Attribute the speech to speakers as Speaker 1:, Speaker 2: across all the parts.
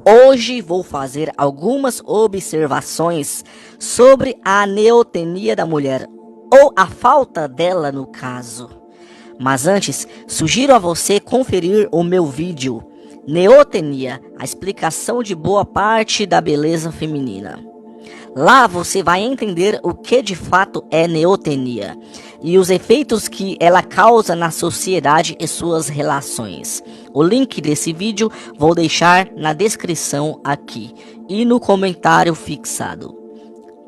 Speaker 1: Hoje vou fazer algumas observações sobre a neotenia da mulher, ou a falta dela no caso. Mas antes, sugiro a você conferir o meu vídeo Neotenia, a explicação de boa parte da beleza feminina. Lá você vai entender o que de fato é neotenia e os efeitos que ela causa na sociedade e suas relações. O link desse vídeo vou deixar na descrição aqui e no comentário fixado.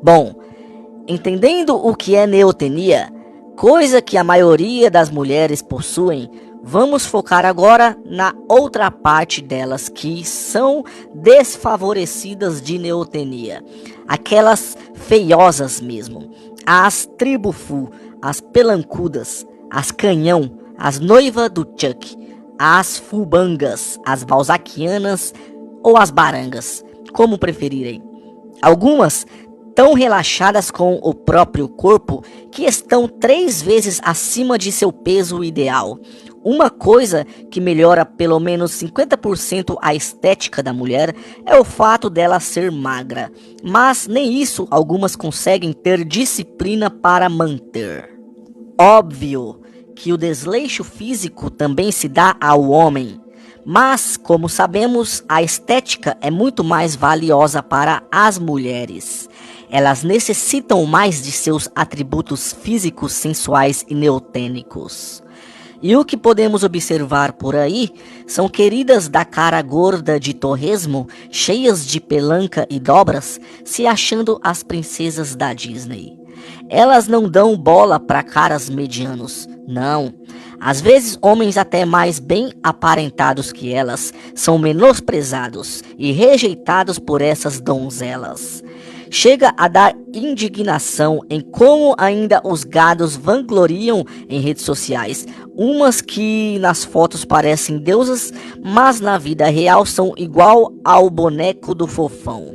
Speaker 1: Bom, entendendo o que é neotenia, coisa que a maioria das mulheres possuem, vamos focar agora na outra parte delas que são desfavorecidas de neotenia. Aquelas feiosas mesmo. As tribufu, as pelancudas, as canhão, as noivas do Chuck, as fubangas, as balzaquianas ou as barangas, como preferirem. Algumas tão relaxadas com o próprio corpo que estão 3 vezes acima de seu peso ideal. Uma coisa que melhora pelo menos 50% a estética da mulher é o fato dela ser magra, mas nem isso algumas conseguem ter disciplina para manter. Óbvio que o desleixo físico também se dá ao homem, mas como sabemos, a estética é muito mais valiosa para as mulheres. Elas necessitam mais de seus atributos físicos, sensuais e neotênicos. E o que podemos observar por aí são queridas da cara gorda de torresmo, cheias de pelanca e dobras, se achando as princesas da Disney. Elas não dão bola para caras medianos, não. Às vezes homens até mais bem aparentados que elas são menosprezados e rejeitados por essas donzelas. Chega a dar indignação em como ainda os gados vangloriam em redes sociais. Umas que nas fotos parecem deusas, mas na vida real são igual ao boneco do fofão.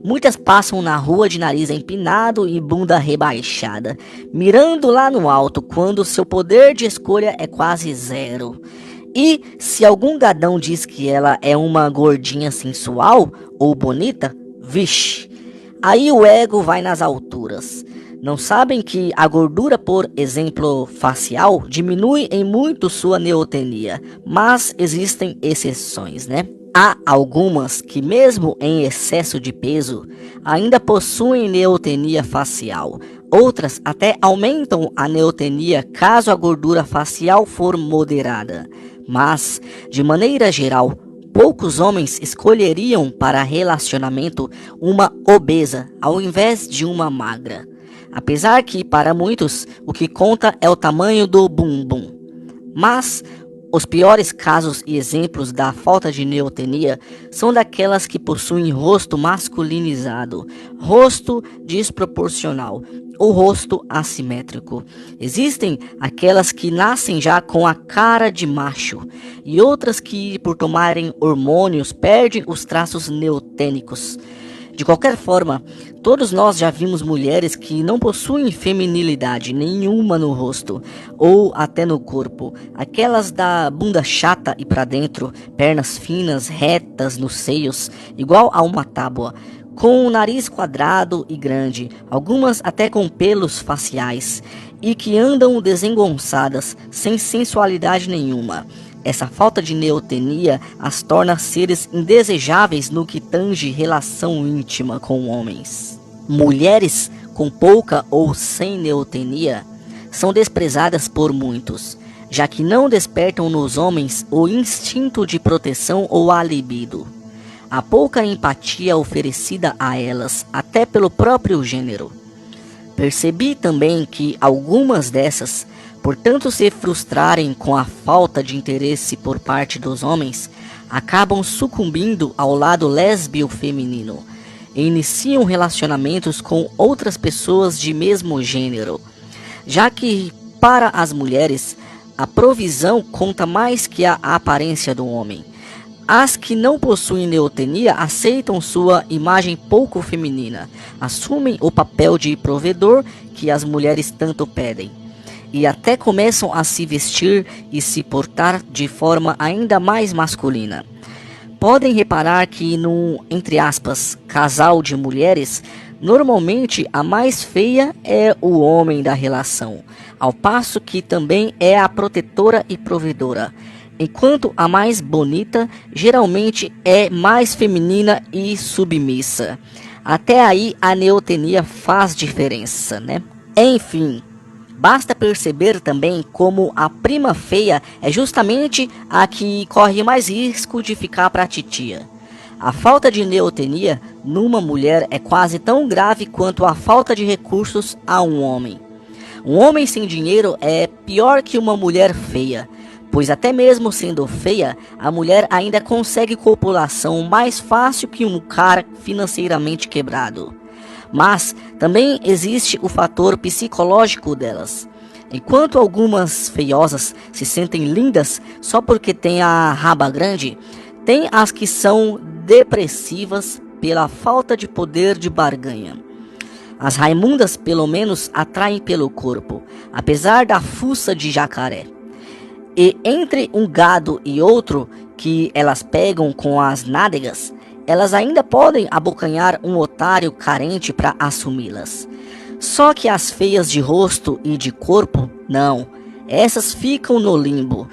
Speaker 1: Muitas passam na rua de nariz empinado e bunda rebaixada, mirando lá no alto quando seu poder de escolha é quase zero. E se algum gadão diz que ela é uma gordinha sensual ou bonita, vixe, aí o ego vai nas alturas. Não sabem que a gordura, por exemplo, facial, diminui em muito sua neotenia, mas existem exceções, né? Há algumas que mesmo em excesso de peso, ainda possuem neotenia facial. Outras até aumentam a neotenia caso a gordura facial for moderada. Mas, de maneira geral, poucos homens escolheriam para relacionamento uma obesa ao invés de uma magra. Apesar que, para muitos, o que conta é o tamanho do bumbum. Mas os piores casos e exemplos da falta de neotenia são daquelas que possuem rosto masculinizado, rosto desproporcional ou rosto assimétrico. Existem aquelas que nascem já com a cara de macho e outras que, por tomarem hormônios, perdem os traços neotênicos. De qualquer forma, todos nós já vimos mulheres que não possuem feminilidade nenhuma no rosto ou até no corpo. Aquelas da bunda chata e para dentro, pernas finas, retas nos seios, igual a uma tábua, com o nariz quadrado e grande, algumas até com pelos faciais, e que andam desengonçadas, sem sensualidade nenhuma. Essa falta de neotenia as torna seres indesejáveis no que tange relação íntima com homens. Mulheres com pouca ou sem neotenia são desprezadas por muitos, já que não despertam nos homens o instinto de proteção ou a libido. Há pouca empatia oferecida a elas, até pelo próprio gênero. Percebi também que algumas dessas, por tanto se frustrarem com a falta de interesse por parte dos homens, acabam sucumbindo ao lado lésbio feminino e iniciam relacionamentos com outras pessoas de mesmo gênero, já que para as mulheres a provisão conta mais que a aparência do homem. As que não possuem neotenia aceitam sua imagem pouco feminina, assumem o papel de provedor que as mulheres tanto pedem, e até começam a se vestir e se portar de forma ainda mais masculina. Podem reparar que num, entre aspas, casal de mulheres, normalmente a mais feia é o homem da relação, ao passo que também é a protetora e provedora, enquanto a mais bonita geralmente é mais feminina e submissa. Até aí a neotenia faz diferença, né? Enfim, basta perceber também como a prima feia é justamente a que corre mais risco de ficar para a titia. A falta de neotenia numa mulher é quase tão grave quanto a falta de recursos a um homem. Um homem sem dinheiro é pior que uma mulher feia, pois até mesmo sendo feia, a mulher ainda consegue copulação mais fácil que um cara financeiramente quebrado. Mas também existe o fator psicológico delas. Enquanto algumas feiosas se sentem lindas só porque têm a raba grande, tem as que são depressivas pela falta de poder de barganha. As Raimundas pelo menos atraem pelo corpo, apesar da fuça de jacaré. E entre um gado e outro que elas pegam com as nádegas, elas ainda podem abocanhar um otário carente para assumi-las. Só que as feias de rosto e de corpo, não. Essas ficam no limbo,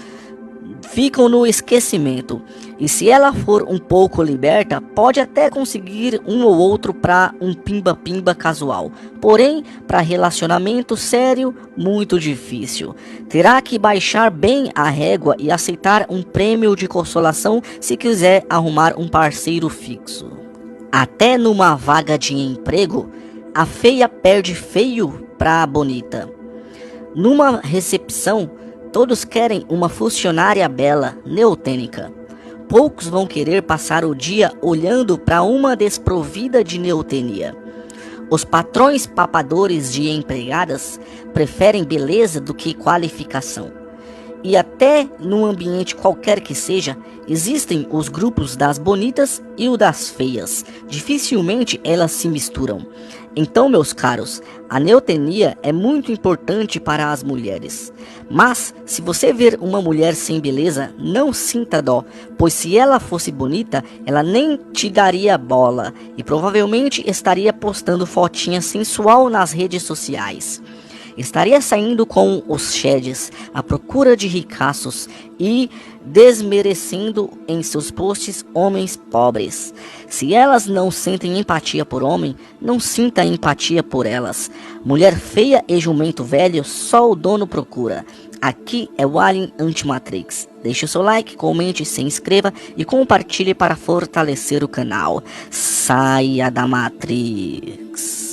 Speaker 1: ficam no esquecimento. E se ela for um pouco liberta, pode até conseguir um ou outro para um pimba-pimba casual. Porém, para relacionamento sério, muito difícil. Terá que baixar bem a régua e aceitar um prêmio de consolação se quiser arrumar um parceiro fixo. Até numa vaga de emprego, a feia perde feio para a bonita. Numa recepção, todos querem uma funcionária bela, neotênica. Poucos vão querer passar o dia olhando para uma desprovida de neotenia. Os patrões papadores de empregadas preferem beleza do que qualificação. E até num ambiente qualquer que seja, existem os grupos das bonitas e o das feias. Dificilmente elas se misturam. Então, meus caros, a neotenia é muito importante para as mulheres. Mas, se você ver uma mulher sem beleza, não sinta dó, pois se ela fosse bonita, ela nem te daria bola e provavelmente estaria postando fotinha sensual nas redes sociais. Estaria saindo com os sheds à procura de ricaços e desmerecendo em seus posts homens pobres. Se elas não sentem empatia por homem, não sinta empatia por elas. Mulher feia e jumento velho, só o dono procura. Aqui é o Alien Anti-Matrix. Deixe o seu like, comente, se inscreva e compartilhe para fortalecer o canal. Saia da Matrix.